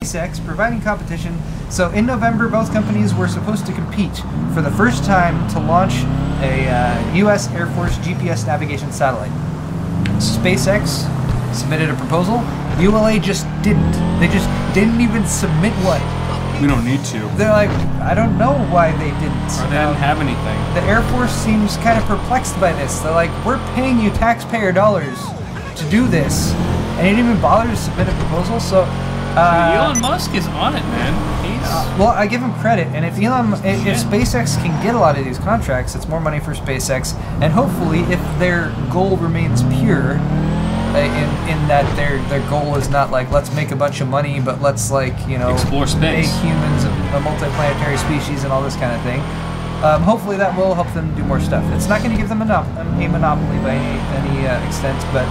SpaceX providing competition. So in November, both companies were supposed to compete for the first time to launch a U.S. Air Force GPS navigation satellite. SpaceX submitted a proposal. ULA just didn't. They just didn't even submit one. We don't need to. They're like, I don't know why they didn't. Or they didn't have anything. The Air Force seems kind of perplexed by this. They're like, we're paying you taxpayer dollars to do this, and you didn't even bother to submit a proposal. So, Elon Musk is on it, man. He's well, I give him credit. And if SpaceX can get a lot of these contracts, it's more money for SpaceX, and hopefully, if their goal remains pure. In that their goal is not like let's make a bunch of money, but let's explore space, make humans a multiplanetary species and all this kind of thing. Hopefully that will help them do more stuff. It's not going to give them a monopoly by any extent, but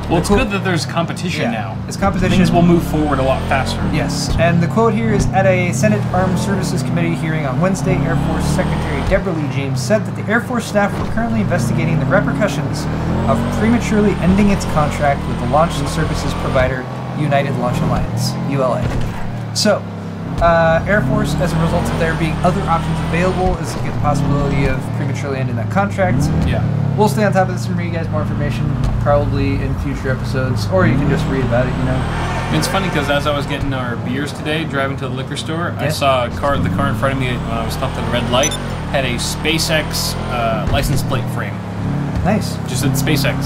well, it's good that there's competition now. It's competition. Things will move forward a lot faster. Yes, and the quote here is, at a Senate Armed Services Committee hearing on Wednesday, Air Force Secretary Deborah Lee James said that the Air Force staff were currently investigating the repercussions of prematurely ending its contract with the launch services provider United Launch Alliance, ULA. So, Air Force, as a result of there being other options available, is the possibility of prematurely ending that contract. Yeah. We'll stay on top of this and bring you guys more information, probably in future episodes, or you can just read about it, It's funny because as I was getting our beers today, driving to the liquor store, I saw the car in front of me when I was stopped at a red light, had a SpaceX license plate frame. Nice. Just said SpaceX.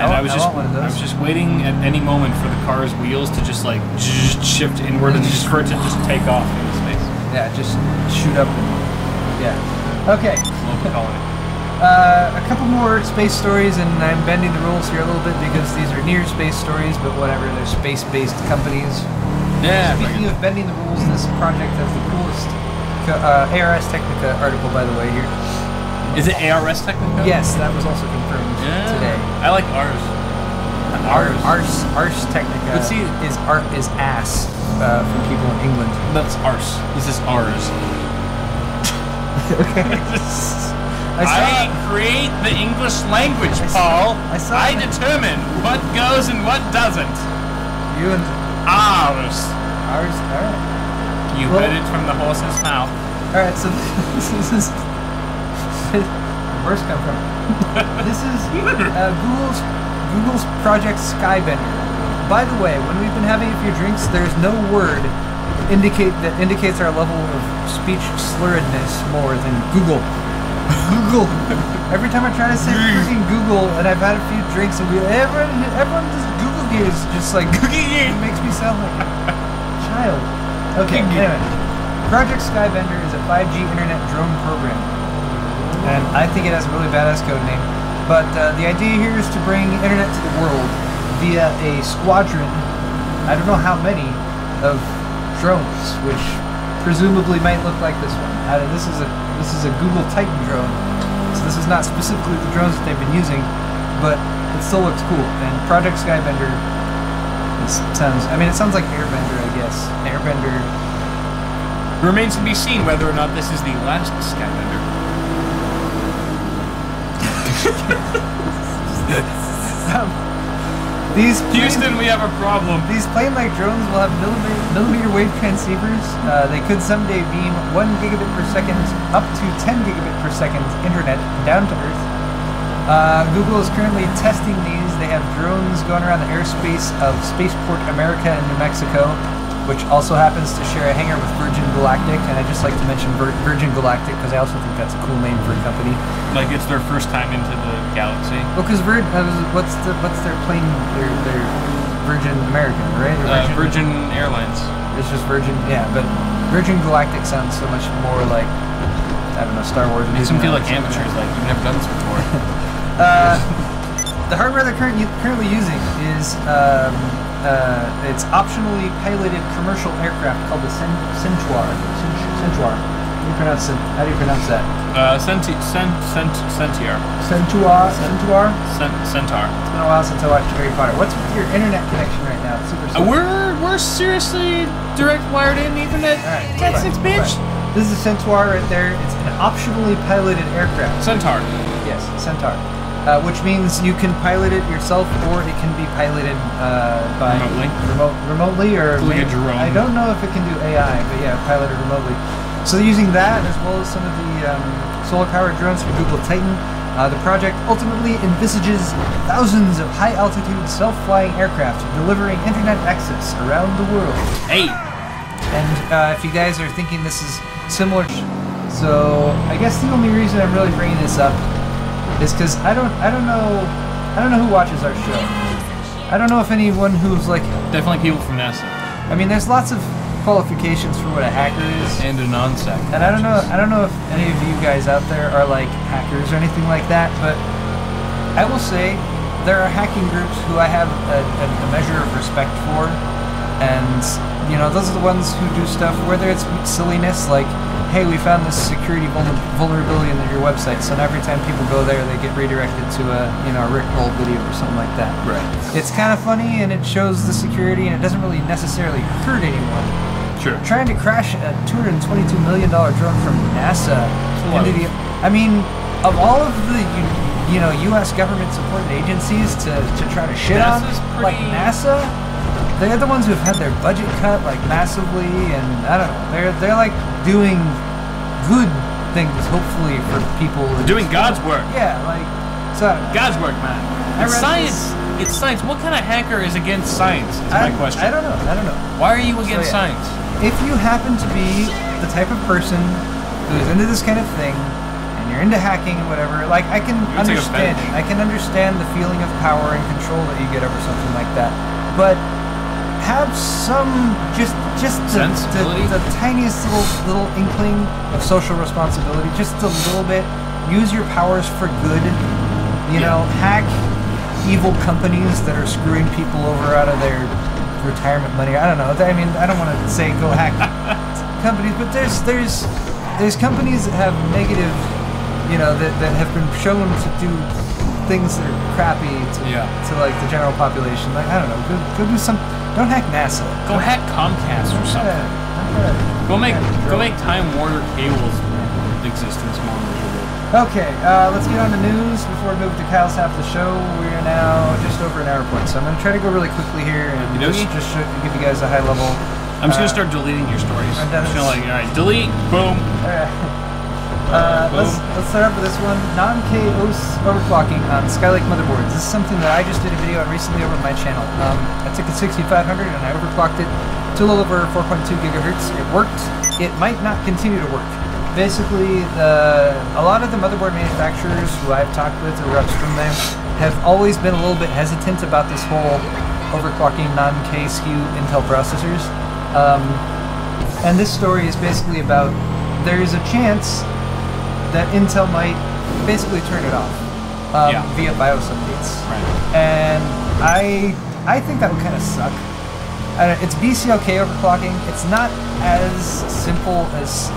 And I was just waiting at any moment for the car's wheels to just like shift inward and just for it to just take off into space. Yeah, just shoot up and Okay. Local colony. A couple more space stories, and I'm bending the rules here a little bit because these are near space stories, but whatever, they're space-based companies. Yeah. Speaking of bending the rules, this project has the coolest ARS Technica article, by the way, here. Is it ARS Technica? Yes, that was also confirmed today. I like ours. Ars Technica. But see, is ass from people in England. That's ours. This is ours. Okay. I create the English language, Paul. I determine what goes and what doesn't. You and ours. Ours. All right. You heard it from the horse's mouth. All right. So this is where's it come from? This is Google's Project Skybender. By the way, when we've been having a few drinks, there's no word that indicates our level of speech slurredness more than Google. Google. Every time I try to say freaking Google, and I've had a few drinks, and everyone just Google here is just like it makes me sound like a child. Okay. Anyway, Project Skybender is a 5G internet drone program, and I think it has a really badass code name. But the idea here is to bring internet to the world via a squadron. I don't know how many of drones, which presumably might look like this one. This is a Google Titan drone, so this is not specifically the drones that they've been using, but it still looks cool. And Project Skybender, it sounds like Airbender, I guess. Airbender. Remains to be seen whether or not this is the last Skybender. Houston, we have a problem. These plane-like drones will have millimeter wave transceivers. They could someday beam 1 gigabit per second up to 10 gigabit per second internet down to Earth. Google is currently testing these. They have drones going around the airspace of Spaceport America in New Mexico, which also happens to share a hangar with Virgin Galactic. And I just like to mention Virgin Galactic because I also think that's a cool name for a company. Like it's their first time into the galaxy. Well, because what's their plane? Their Virgin American, right? Virgin Airlines. It's just Virgin, yeah. But Virgin Galactic sounds so much more like, I don't know, Star Wars. Makes them feel like amateurs, like you've never done this before. The hardware they're currently using is it's optionally piloted commercial aircraft called the Centaur. Centaur. How do you pronounce that? Centaur. Centaur. Centaur. It's been a while since I watched Harry Potter. What's with your internet connection right now? It's super slow. We're seriously direct wired in Ethernet. All right. Cat 6 bitch. This is a Centaur right there. It's an optionally piloted aircraft. Centaur. Yes, Centaur. which means you can pilot it yourself, or it can be piloted by remotely, or like a drone. I don't know if it can do AI, but yeah, piloted remotely. So they're using that as well as some of the solar-powered drones from Google Titan. The project ultimately envisages thousands of high-altitude, self-flying aircraft delivering internet access around the world. Hey! And if you guys are thinking this is similar, so I guess the only reason I'm really bringing this up is because I don't know who watches our show. I don't know if anyone who's like definitely people from NASA. I mean, there's lots of qualifications for what a hacker is, and a non-sec. And I don't know if any of you guys out there are like hackers or anything like that, but I will say there are hacking groups who I have a measure of respect for, and you know, those are the ones who do stuff, whether it's silliness like, hey, we found this security vulnerability in your website, so every time people go there, they get redirected to a Rick Roll video or something like that. Right. It's kind of funny, and it shows the security, and it doesn't really necessarily hurt anyone. Sure. Trying to crash a $222 million drone from NASA into the... I mean, of all of the U.S. government-supported agencies to try to shit on, like NASA, they're the ones who've had their budget cut like massively, and I don't know, they're like doing good things, hopefully, for people. Doing God's work. Yeah, like, so God's work, man. It's science. It's science. What kind of hacker is against science? That's my question. I don't know. Why are you against science? If you happen to be the type of person who is into this kind of thing, and you're into hacking and whatever, like, I can understand it. I can understand the feeling of power and control that you get over something like that. But have some just the tiniest little inkling of social responsibility, just a little bit. Use your powers for good. You know, hack evil companies that are screwing people over out of their retirement money. I don't know. I mean, I don't want to say go hack companies, but there's companies that have negative, that have been shown to do things that are crappy to like the general population. Like, I don't know. Go do some. Don't hack NASA. Go hack Comcast or something. Go make Time Warner Cable's existence more miserable. Okay, let's get on to news before we move to Kyle's half of the show. We are now just over an hour point, so I'm going to try to go really quickly here and just give you guys a high level. I'm just going to start deleting your stories. I'm just going to all right, delete, boom. Let's start up with this one. Non-K overclocking on Skylake motherboards. This is something that I just did a video on recently over my channel. I took a 6500 and I overclocked it to a little over 4.2 gigahertz. It worked. It might not continue to work. Basically, a lot of the motherboard manufacturers who I've talked with, or reps from them, have always been a little bit hesitant about this whole overclocking non-K SKU Intel processors. And this story is basically about there's a chance that Intel might basically turn it off via BIOS updates. Right. And I think that would kind of suck. It's BCLK overclocking. It's not as simple as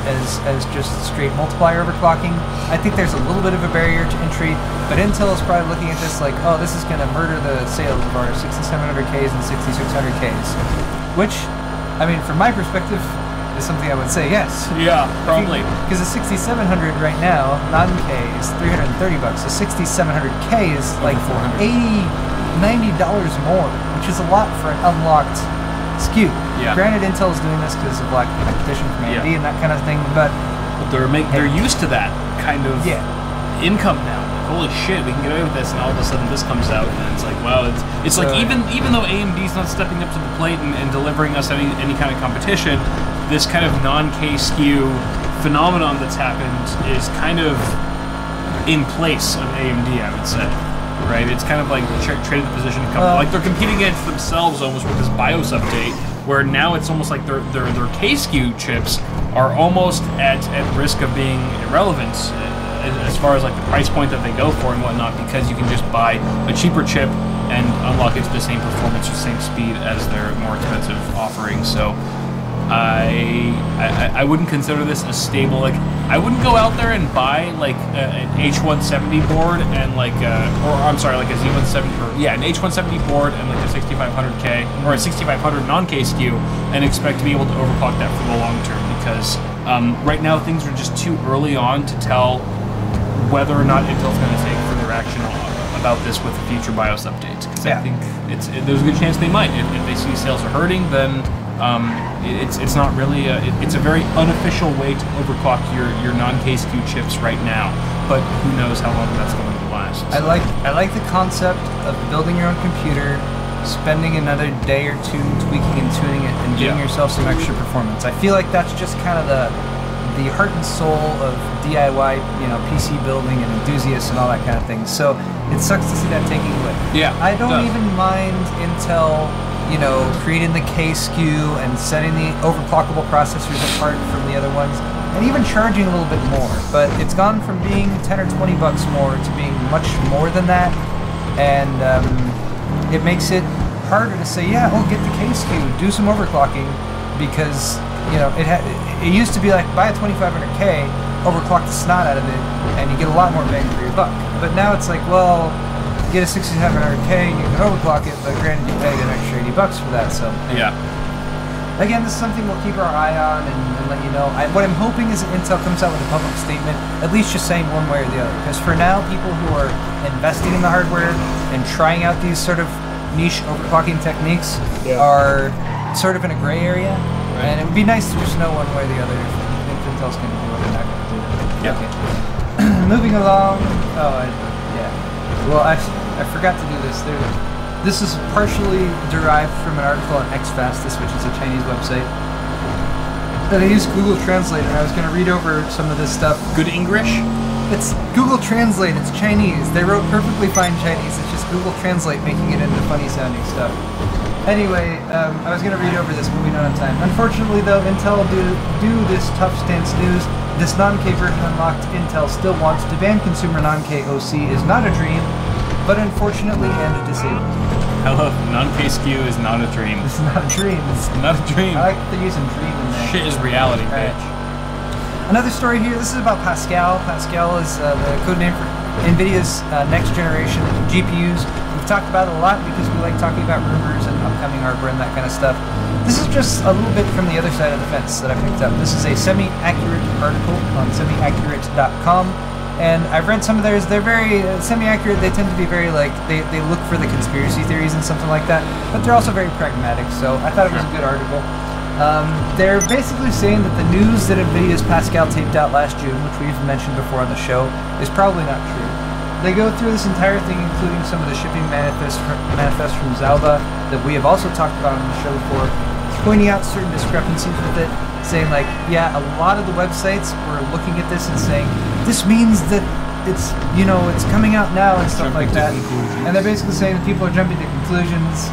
just straight multiplier overclocking. I think there's a little bit of a barrier to entry, but Intel is probably looking at this like, oh, this is going to murder the sales of our 6700Ks and 6600Ks. Which, I mean, from my perspective, is something I would say yes. Yeah, probably. Because the 6700 right now, non-K, is $330. The 6700K is like $80, $90 more, which is a lot for an unlocked SKU. Yeah. Granted, Intel is doing this because of lack of competition from AMD and that kind of thing, but they're used to that kind of income now. Like, holy shit, we can get away with this, and all of a sudden this comes out, and it's like, wow, it's like even though AMD's not stepping up to the plate and delivering us any kind of competition, this kind of non-K SKU phenomenon that's happened is kind of in place of AMD, I would say. Right, it's kind of like traded the position to come. Like they're competing against themselves almost with this BIOS update, where now it's almost like their K-SKU chips are almost at risk of being irrelevant as far as like the price point that they go for and whatnot, because you can just buy a cheaper chip and unlock it to the same performance or same speed as their more expensive offering. So I wouldn't consider this a stable, like, I wouldn't go out there and buy like an H170 board and like like a Z170, an H170 board and like a 6500K or a 6500 non-K SKU and expect to be able to overclock that for the long term, because right now things are just too early on to tell whether or not Intel's going to take further action about this with the future BIOS updates, because I think there's a good chance they might. If they see sales are hurting, then it's not really it's a very unofficial way to overclock your non-KSQ chips right now. But who knows how long that's going to last. I like the concept of building your own computer, spending another day or two tweaking and tuning it, and giving yourself some extra performance. I feel like that's just kind of the heart and soul of DIY, PC building and enthusiasts and all that kind of thing. So it sucks to see that taking away. Yeah, I don't even mind Intel, creating the KSQ and setting the overclockable processors apart from the other ones, and even charging a little bit more. But it's gone from being 10 or 20 bucks more to being much more than that, and it makes it harder to say, yeah, oh, get the KSQ, do some overclocking, because it used to be like, buy a 2500K, overclock the snot out of it, and you get a lot more bang for your buck. But now it's like, well, get a 6700K and you can overclock it, but granted you paid an extra 80 bucks for that. So yeah. Again, this is something we'll keep our eye on and let you know. What I'm hoping is that Intel comes out with a public statement, at least just saying one way or the other. Because for now, people who are investing in the hardware and trying out these sort of niche overclocking techniques are sort of in a gray area. Right. And it would be nice to just know one way or the other if Intel's going to do it or not going to do it. Yep. Okay. Moving along. Well, I forgot to do this. This is partially derived from an article on Xfastest, which is a Chinese website. And I used Google Translate, and I was going to read over some of this stuff. Good English? It's Google Translate. It's Chinese. They wrote perfectly fine Chinese. It's just Google Translate making it into funny-sounding stuff. Anyway, I was going to read over this, but we don't have time. Unfortunately, though, Intel do this tough stance news. This non-K version unlocked. Intel still wants to ban consumer non-K OC is not a dream, but unfortunately and disabled. Hello, non-KSQ is not a dream. It's not a dream. It's not a dream. I like that they're using dream in there. Shit is reality, bitch. Another story here. This is about Pascal. Pascal is the codename for NVIDIA's next generation GPUs. We've talked about it a lot because we like talking about rumors and upcoming hardware and that kind of stuff. This is just a little bit from the other side of the fence that I picked up. This is a semi-accurate article on semiaccurate.com. And I've read some of theirs. They're very semi-accurate. They tend to be very, they look for the conspiracy theories and something like that. But they're also very pragmatic, so I thought it was a good article. They're basically saying that the news that NVIDIA's Pascal taped out last June, which we've mentioned before on the show, is probably not true. They go through this entire thing, including some of the shipping manifests from Zalba that we have also talked about on the show before, pointing out certain discrepancies with it, saying like, yeah, a lot of the websites were looking at this and saying, this means that it's, it's coming out now and stuff like that. And they're basically saying that people are jumping to conclusions.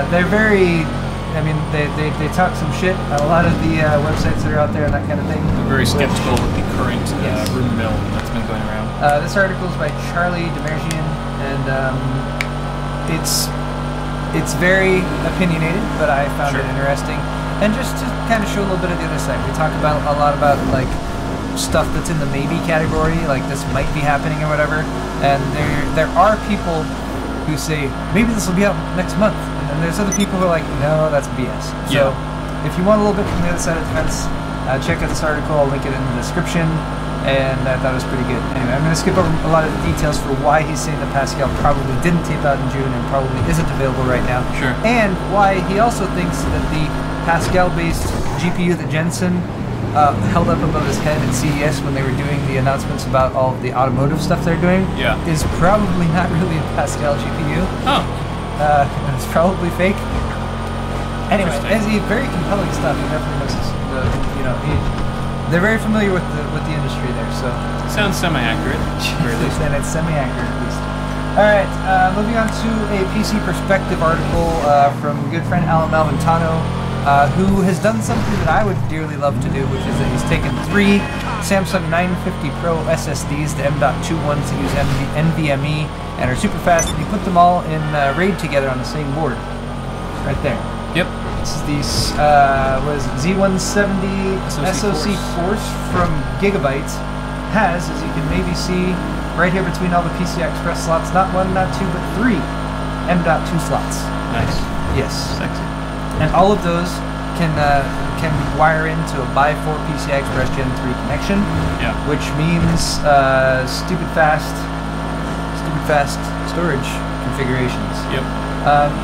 They're very, they talk some shit on a lot of the websites that are out there and that kind of thing. I'm very skeptical of the current rumor mill that's been going around. This article is by Charlie Demerjian, and it's very opinionated, but I found it interesting. And just to kind of show a little bit of the other side, we talk about a lot about like stuff that's in the maybe category, like this might be happening or whatever. And there are people who say maybe this will be out next month, and then there's other people who are like, no, that's BS. So if you want a little bit from the other side of the fence, check out this article. I'll link it in the description. And I thought it was pretty good. Anyway, I'm going to skip over a lot of the details for why he's saying that Pascal probably didn't tape out in June and probably isn't available right now. Sure. And why he also thinks that the Pascal-based GPU that Jensen held up above his head at CES when they were doing the announcements about all of the automotive stuff they're doing is probably not really a Pascal GPU. Oh. It's probably fake. Anyway, it's very compelling stuff. He definitely knows they're very familiar with the industry there, so sounds semi-accurate. And it's semi-accurate at least. All right, moving on to a PC Perspective article from good friend Alan Malventano, who has done something that I would dearly love to do, which is that he's taken 3 Samsung 950 Pro SSDs, the M.21s that use NVMe and are super fast, and he put them all in RAID together on the same board, right there. Yep. This is the Z170 SoC Force from Gigabyte. Has, as you can maybe see, right here between all the PCI Express slots, not 1, not 2, but 3 M.2 slots. Nice. Yes. Sexy. And all of those can wire into a by 4 PCI Express Gen 3 connection. Yeah. Which means stupid fast storage configurations. Yep.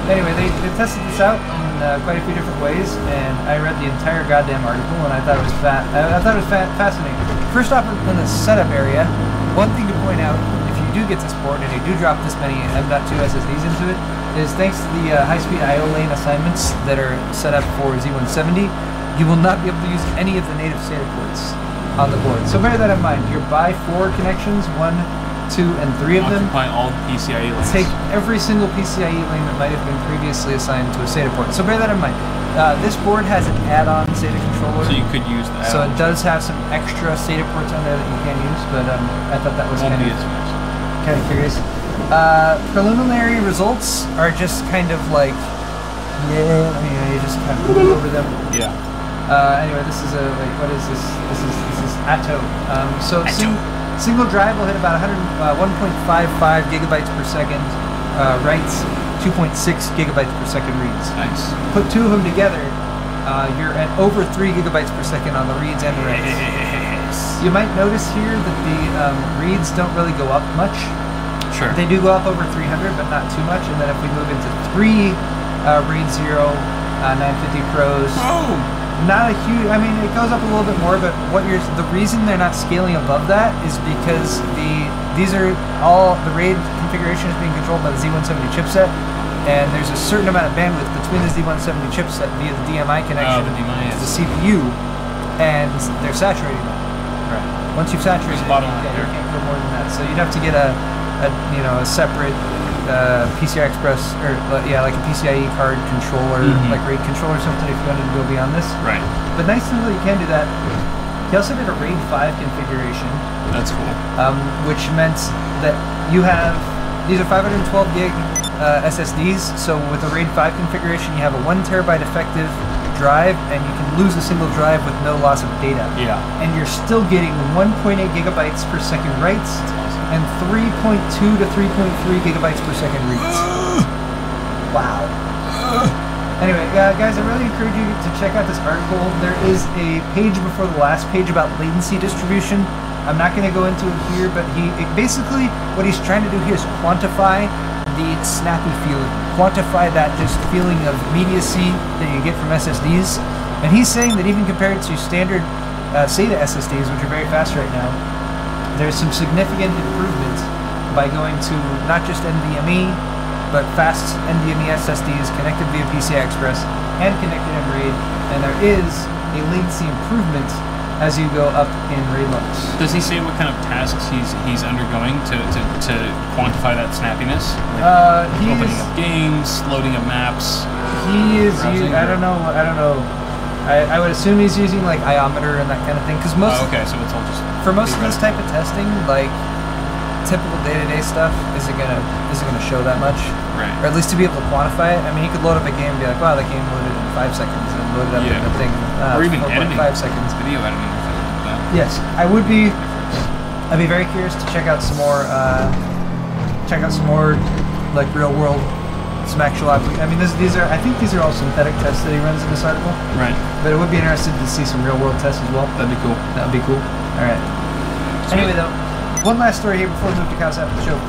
Anyway, they tested this out in quite a few different ways, and I read the entire goddamn article, and I thought it was fascinating. First off, in the setup area, one thing to point out, if you do get this board and you do drop this many M.2 SSDs into it, is thanks to the high-speed I/O lane assignments that are set up for Z170, you will not be able to use any of the native SATA ports on the board. So bear that in mind. Your by 4 connections, 1, 2, and 3 of them, occupy all PCIe lanes. Take every single PCIe lane that might have been previously assigned to a SATA port. So bear that in mind. This board has an add-on SATA controller. So you could use that. So it does have some extra SATA ports on there that you can use, but I thought that was kind of curious. Preliminary results are just kind of like, yeah, I mean, you just kind of go over them. Yeah. Anyway, this is what is this? This is Atto. Single drive will hit about 1.55 gigabytes per second writes, 2.6 gigabytes per second reads. Nice. Put two of them together, you're at over 3 gigabytes per second on the reads and the writes. You might notice here that the reads don't really go up much. Sure. They do go up over 300, but not too much. And then if we move into 3 RAID 0 950 Pros, not a huge. I mean, it goes up a little bit more, but the reason they're not scaling above that is because these are all the RAID configuration is being controlled by the Z170 chipset, and there's a certain amount of bandwidth between the Z170 chipset via the DMI connection to the CPU, and they're saturating that. Right. Once you've saturated it, you can't go more than that. So you'd have to get a separate PCI Express, or like a PCIe card controller, like RAID controller or something if you wanted to go beyond this. Right. But nice to know that you can do that. He also did a RAID 5 configuration. That's cool. Which meant that you have, these are 512 gig SSDs, so with a RAID 5 configuration you have a 1 terabyte effective drive, and you can lose a single drive with no loss of data. Yeah. And you're still getting 1.8 gigabytes per second writes, and 3.2 to 3.3 gigabytes per second reads. Wow. Anyway, guys, I really encourage you to check out this article. There is a page before the last page about latency distribution. I'm not going to go into it here, but basically what he's trying to do here is quantify the snappy feeling, quantify that just feeling of immediacy that you get from SSDs. And he's saying that even compared to standard SATA SSDs, which are very fast right now, there's some significant improvement by going to not just NVMe, but fast NVMe SSDs connected via PCI Express and connected in RAID, and there is a latency improvement as you go up in RAID levels. Does he say what kind of tasks he's undergoing to quantify that snappiness? Like opening up games, loading up maps. He is. I don't know. I would assume he's using like iometer and that kind of thing, because most. Okay, so it's all just. For most of this type of testing, like typical day-to-day stuff isn't gonna show that much, right? Or at least to be able to quantify it. I mean, he could load up a game and be like, "Wow, that game loaded in 5 seconds," and load it up in a thing, or even 4.5 seconds. Video editing or something like that. Yes, I'd be very curious to check out some more. Like real-world, some actual. I mean, I think these are all synthetic tests that he runs in this article. Right. But it would be interesting to see some real-world tests as well. That'd be cool. That would be cool. All right. Sweet. Anyway, though, one last story here before we move to Chaos after the show.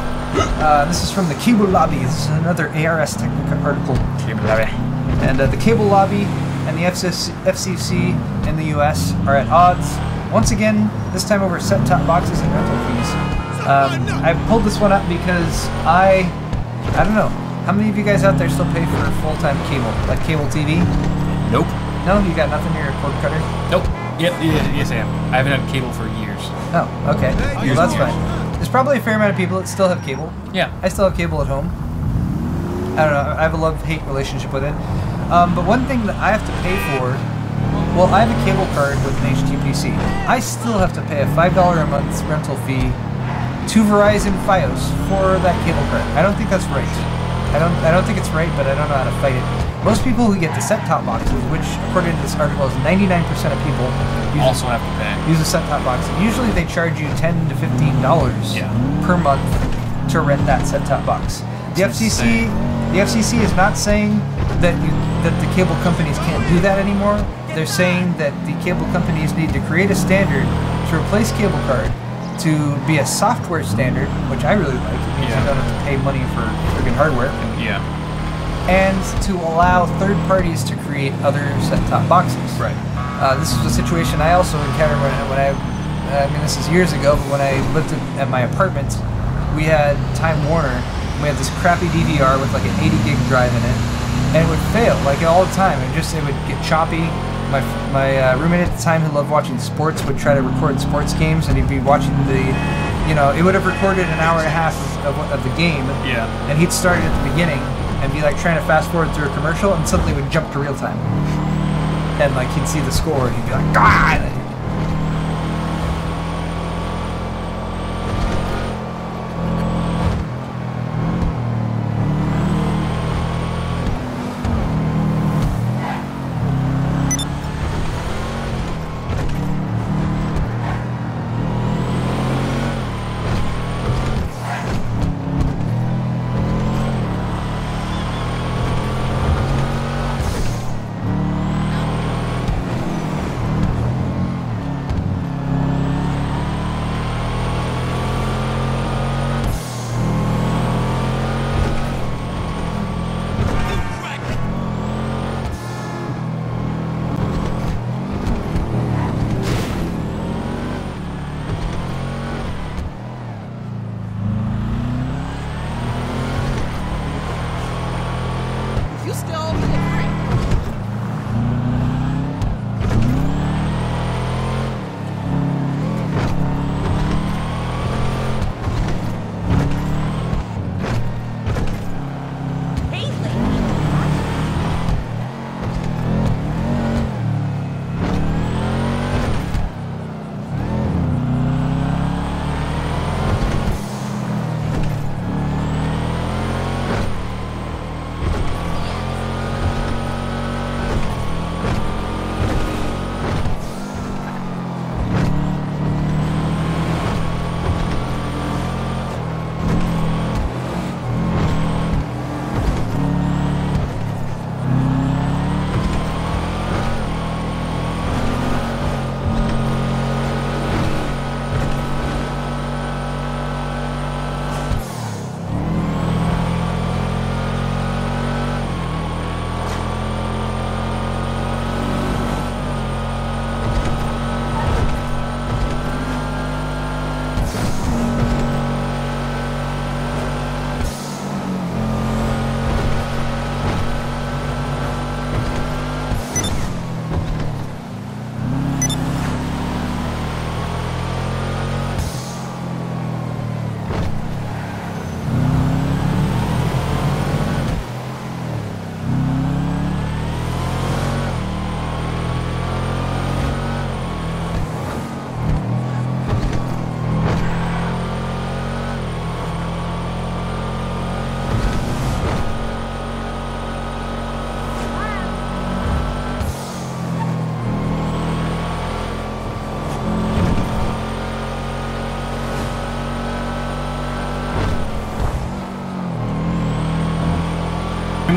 This is from the Cable Lobby. This is another ARS Technica article. Cable Lobby. And the Cable Lobby and the FCC in the U.S. are at odds once again. This time over set-top boxes and rental fees. I pulled this one up because I don't know. How many of you guys out there still pay for full-time cable, like cable TV? Nope. No, you got nothing near your cord cutter? Nope. Yes, I am. I haven't had cable for years. Oh, okay. Well, that's fine. There's probably a fair amount of people that still have cable. Yeah. I still have cable at home. I don't know. I have a love-hate relationship with it. But one thing that I have to pay for, well, I have a cable card with an HTPC. I still have to pay a $5 a month rental fee to Verizon Fios for that cable card. I don't think that's right. I don't think it's right, but I don't know how to fight it. Most people who get the set-top boxes, which according to this article is 99% of people also have to pay. Use a set-top box. Usually they charge you $10 to $15 per month to rent that set-top box. The FCC is not saying that the cable companies can't do that anymore. They're saying that the cable companies need to create a standard to replace cable card to be a software standard, which I really like. It means you don't have to pay money for freaking hardware. Yeah. And to allow third parties to create other set-top boxes. Right. This is a situation I also encountered when I mean, this is years ago, but when I lived at my apartment, we had Time Warner. We had this crappy DVR with like an 80 gig drive in it, and it would fail like all the time. It would get choppy. My roommate at the time, who loved watching sports, would try to record sports games, and he'd be watching it would have recorded an hour and a half of the game. Yeah. And he'd start it at the beginning and be like trying to fast forward through a commercial, and suddenly would jump to real time. And like he'd see the score, and he'd be like, God!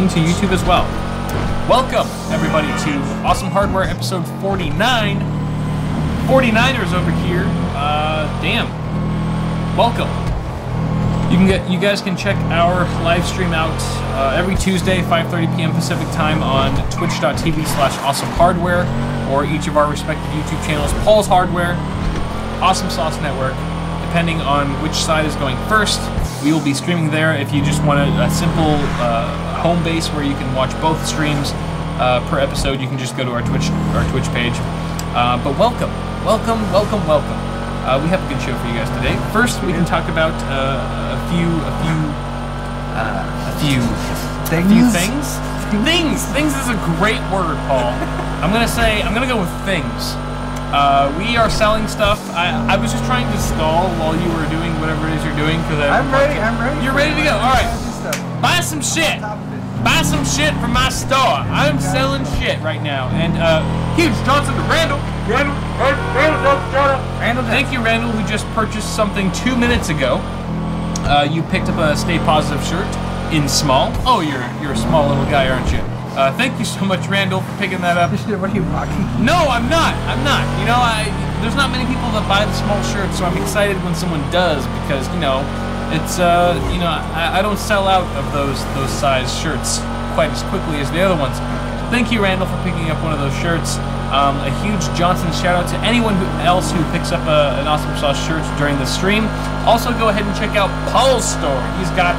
To YouTube as well. Welcome, everybody, to Awesome Hardware episode 49. 49ers over here. Damn. Welcome. You guys can check our live stream out every Tuesday, 5:30 p.m. Pacific time on twitch.tv/awesomehardware, or each of our respective YouTube channels, Paul's Hardware, Awesome Sauce Network, depending on which side is going first. We will be streaming there. If you just want a simple home base where you can watch both streams per episode, you can just go to our Twitch page. But welcome. We have a good show for you guys today. First, we can talk about a few things. Things is a great word, Paul. I'm gonna go with things. We are selling stuff. I was just trying to stall while you were doing whatever it is you're doing. I'm ready. You're ready to go. All right. Buy some shit. Buy some shit from my store. I'm selling shit right now. And huge Johnson to Randall. Randall Johnson. Thank you, Randall, who just purchased something 2 minutes ago. You picked up a Stay Positive shirt in small. Oh, you're a small little guy, aren't you? Thank you so much, Randall, for picking that up. What are you mocking? No, I'm not. You know, there's not many people that buy the small shirts, so I'm excited when someone does because it's I don't sell out of those size shirts quite as quickly as the other ones. So thank you, Randall, for picking up one of those shirts. A huge Johnson shout out to anyone else who picks up an Awesome Sauce shirt during the stream. Also, go ahead and check out Paul's store. He's got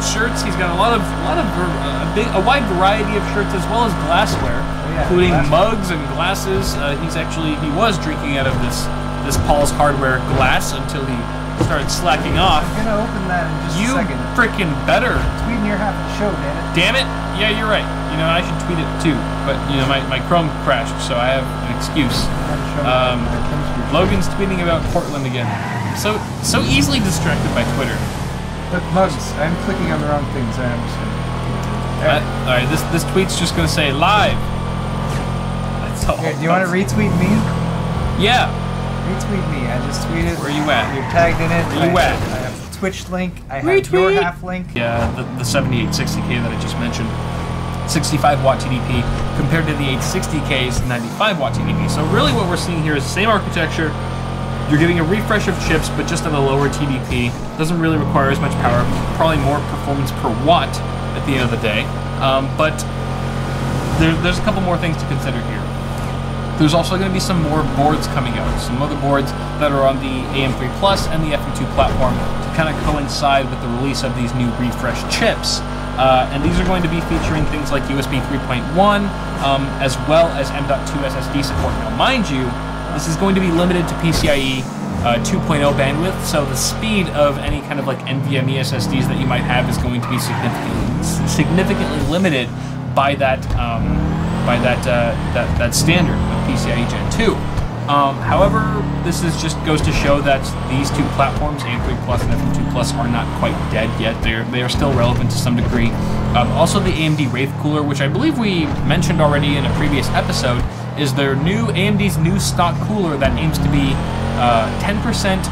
shirts. He's got a wide variety of shirts as well as glassware, including mugs and glasses. He was drinking out of this Paul's Hardware glass until he started slacking off. I'm gonna open that in just a second. You freaking better. Tweeting your half of the show, damn it. Yeah, you're right. I should tweet it too, but my Chrome crashed, so I have an excuse. Logan's tweeting about Portland again. So easily distracted by Twitter. Look, Mugs, I'm clicking on the wrong things. I understand. Alright, this tweet's just gonna say live. That's all. Here, do you want to retweet me? Yeah. Retweet me. I just tweeted. Where are you at? You're tagged in it. Where you at? I have the Twitch link. I have your half link. Yeah, the 7860K that I just mentioned. 65 watt TDP compared to the 860K's 95 watt TDP. So really what we're seeing here is the same architecture. You're getting a refresh of chips, but just at a lower TDP. Doesn't really require as much power, probably more performance per watt at the end of the day. But there's a couple more things to consider here. There's also going to be some more boards coming out, some other boards that are on the AM3 Plus and the FM2 platform to kind of coincide with the release of these new refreshed chips. And these are going to be featuring things like USB 3.1, as well as M.2 SSD support. Now, mind you, this is going to be limited to PCIe 2.0 bandwidth, so the speed of any kind of like NVMe SSDs that you might have is going to be significantly limited by that standard of PCIe Gen 2. However, this just goes to show that these two platforms, AM3 Plus and FM2 Plus, are not quite dead yet. They are still relevant to some degree. Also, the AMD Wraith Cooler, which I believe we mentioned already in a previous episode, is their AMD's new stock cooler that aims to be 10%,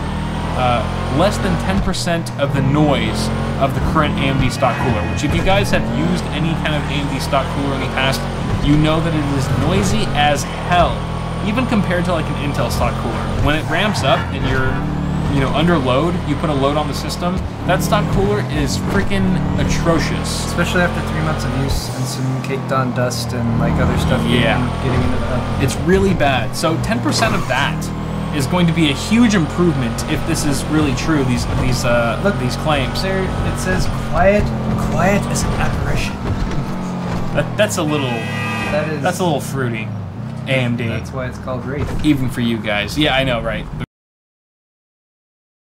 less than 10% of the noise of the current AMD stock cooler. Which, if you guys have used any kind of AMD stock cooler in the past, you know that it is noisy as hell. Even compared to like an Intel stock cooler. When it ramps up and you're, under load, you put a load on the system, that stock cooler is freaking atrocious. Especially after 3 months of use and some caked on dust and like other stuff getting into the oven. It's really bad. So 10% of that is going to be a huge improvement if this is really true, these claims. There, it says quiet as an apparition. That's a little fruity. AMD. That's why it's called Wraith. Even for you guys. Yeah, I know, right?